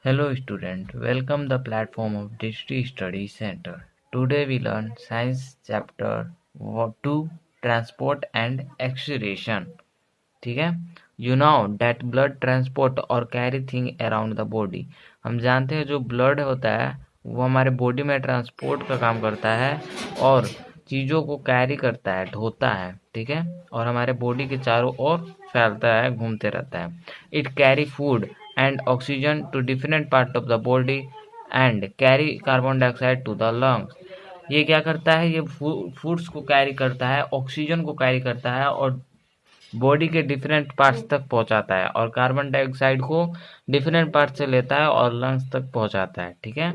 Hello student, welcome the platform of District Study Center. Today we learn Science Chapter 2 Transport and Acceleration. ठीक है. You know that blood transport or carry thing around the body. हम जानते हैं जो blood होता है वो हमारे बॉडी में ट्रांसपोर्ट का काम करता है और चीज़ों को कैरी करता है, ढोता है, ठीक है, और हमारे बॉडी के चारों ओर फैलता है, घूमते रहता है. It carry food and oxygen to different part of the body and carry carbon dioxide to the lungs. ये क्या करता है, ये फूड्स को कैरी करता है, ऑक्सीजन को कैरी करता है और बॉडी के डिफरेंट पार्ट्स तक पहुंचाता है और कार्बन डाइऑक्साइड को डिफरेंट पार्ट से लेता है और लंग्स तक पहुंचाता है. ठीक है.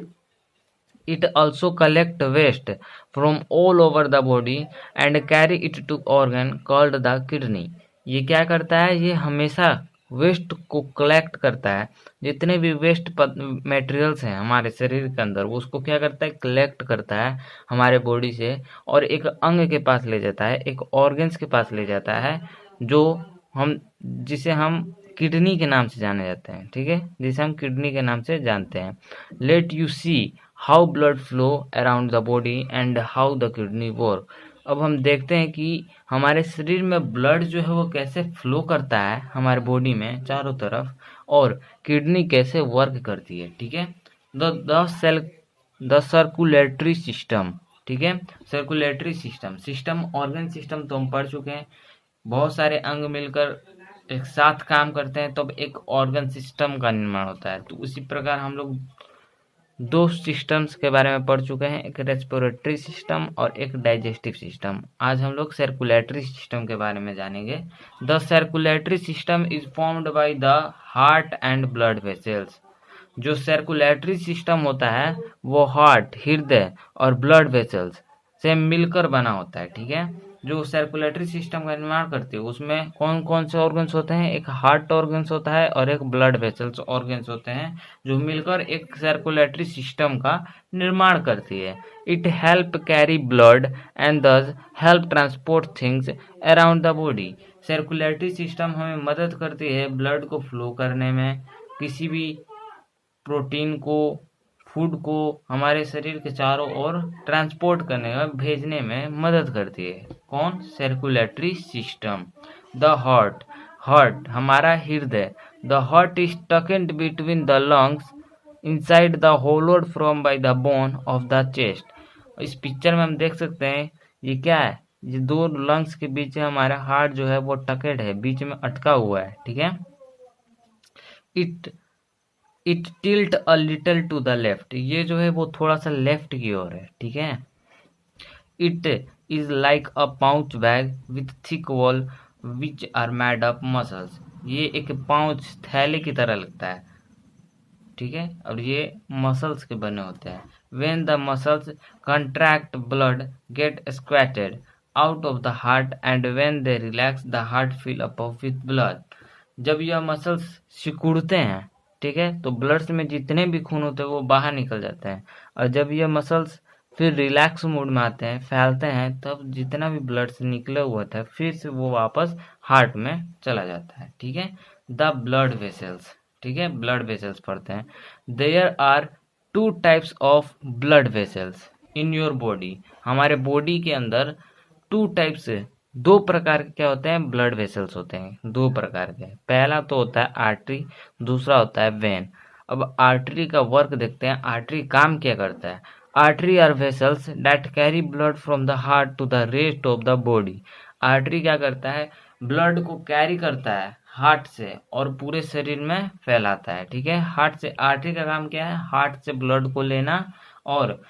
It also collect waste from all over the body and carry it to organ called the kidney. ये क्या करता है, ये हमेशा वेस्ट को कलेक्ट करता है. जितने भी वेस्ट मटेरियल्स हैं हमारे शरीर के अंदर वो उसको क्या करता है, कलेक्ट करता है हमारे बॉडी से और एक अंग के पास ले जाता है, एक ऑर्गन्स के पास ले जाता है जो जिसे हम किडनी के नाम से जाने जाते हैं. ठीक है, जिसे हम किडनी के नाम से जानते हैं. Let you see how blood flow around the body and how the kidney work. अब हम देखते हैं कि हमारे शरीर में ब्लड जो है वो कैसे फ्लो करता है हमारे बॉडी में चारों तरफ और किडनी कैसे वर्क करती है. ठीक है. The circulatory system. ठीक है, सर्कुलेटरी सिस्टम ऑर्गन सिस्टम तो हम पढ़ चुके हैं. बहुत सारे अंग मिलकर एक साथ काम करते हैं तब एक ऑर्गन सिस्टम का निर्माण होता है. तो उसी प्रकार हम लोग दो सिस्टम्स के बारे में पढ़ चुके हैं, एक रेस्पिरेटरी सिस्टम और एक डाइजेस्टिव सिस्टम. आज हम लोग सर्कुलेटरी सिस्टम के बारे में जानेंगे. The circulatory system is formed by the heart and blood vessels. जो सर्कुलेटरी सिस्टम होता है वो हार्ट, हृदय और ब्लड वेसल्स से मिलकर बना होता है. ठीक है. जो सर्कुलेटरी सिस्टम का निर्माण करती है उसमें कौन कौन से ऑर्गन्स होते हैं, एक हार्ट ऑर्गन्स होता है और एक ब्लड वेसल्स ऑर्गन्स होते हैं जो मिलकर एक सर्कुलेटरी सिस्टम का निर्माण करती है. It help carry blood and this help transport things around the body. Circulatory system हमें मदद करती है ब्लड को फ्लो करने में, किसी भी प्रोटीन को, फूड को हमारे शरीर के चारों ओर ट्रांसपोर्ट करने में, भेजने में मदद करती है. कौन? Circulatory system. द हार्ट हमारा हृदय. The heart is tucked between the lungs inside the hollowed from by the bone of the chest. इस पिक्चर में हम देख सकते हैं ये क्या है, ये दो लंग्स के बीच हमारा हार्ट जो है वो टकेड है, बीच में अटका हुआ है. ठीक है. It tilt a little to the left. ये जो है वो थोड़ा सा लेफ्ट की ओर है. ठीक है. It is like a pouch bag with thick wall which are made of muscles. ये एक पाउच थैले की तरह लगता है. ठीक है, और ये मसल्स के बने होते हैं. When the muscles contract blood get squeezed out of the heart and when they relax the heart fill up with blood. जब यह मसल्स सिकुड़ते हैं, ठीक है, तो ब्लड में जितने भी खून होते हैं वो बाहर निकल जाते हैं और जब ये मसल्स फिर रिलैक्स मोड में आते हैं, फैलते हैं, तब जितना भी ब्लड से निकला हुआ था फिर से वो वापस हार्ट में चला जाता है. ठीक है. The blood vessels. ठीक है, ब्लड वेसल्स पढ़ते हैं. There are 2 types of blood vessels in your body. हमारे बॉडी के अंदर 2 टाइप्स, 2 प्रकार के क्या होते हैं, ब्लड वेसल्स होते हैं. 2 प्रकार के. पहला तो होता है आर्टरी, दूसरा होता है वेन. अब आर्टरी का वर्क देखते हैं. आर्टरी काम क्या करता है. Artery are vessels that carry blood from the heart to the rest of the body. Artery क्या करता है, ब्लड को कैरी करता है हार्ट से और पूरे शरीर में फैलाता है. ठीक है. हार्ट से, आर्टरी का काम क्या है, हार्ट से ब्लड को लेना और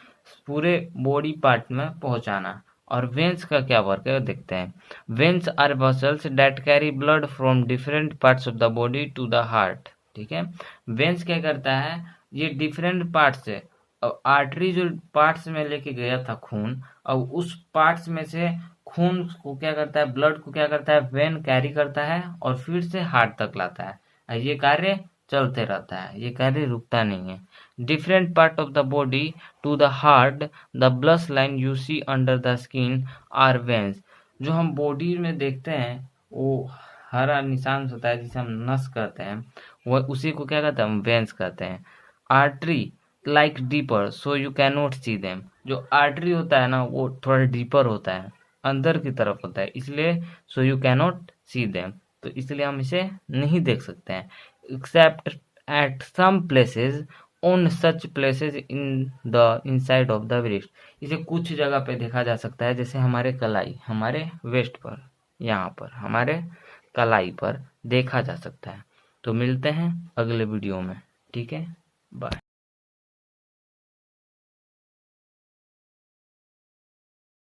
पूरे बॉडी पार्ट में पहुंचाना. और वेन्स का क्या वर्क है देखते हैं. Veins are vessels that carry blood from different parts of the body to the heart. ठीक है. वेन्स क्या करता है, ये डिफरेंट पार्ट्स से, अब आर्टरी जो पार्ट्स में लेके गया था खून, अब उस पार्ट्स में से खून को क्या करता है, ब्लड को क्या करता है, वेन कैरी करता है और फिर से हार्ट तक लाता है. ये कार्य चलते रहता है, ये कार्य रुकता नहीं है. Different part of the body to the heart. The blood line you see under the skin are veins. जो हम बॉडी में देखते हैं वो हरा निशान होता है जिसे हम नस कहते हैं, वह उसी को क्या कहते हैं, हम वेन्स कहते हैं। Artery like deeper so you can not see them. जो आर्टरी होता है ना वो थोड़ा डीपर होता है, अंदर की तरफ होता है, इसलिए so you can not see them, तो इसलिए हम इसे नहीं देख सकते हैं। Except at some places, on such places in the inside of the breast. इसे कुछ जगह पे देखा जा सकता है, जैसे हमारे कलाई, हमारे वेस्ट पर, यहाँ पर हमारे कलाई पर देखा जा सकता है। तो मिलते हैं अगले वीडियो में, ठीक है, बाय।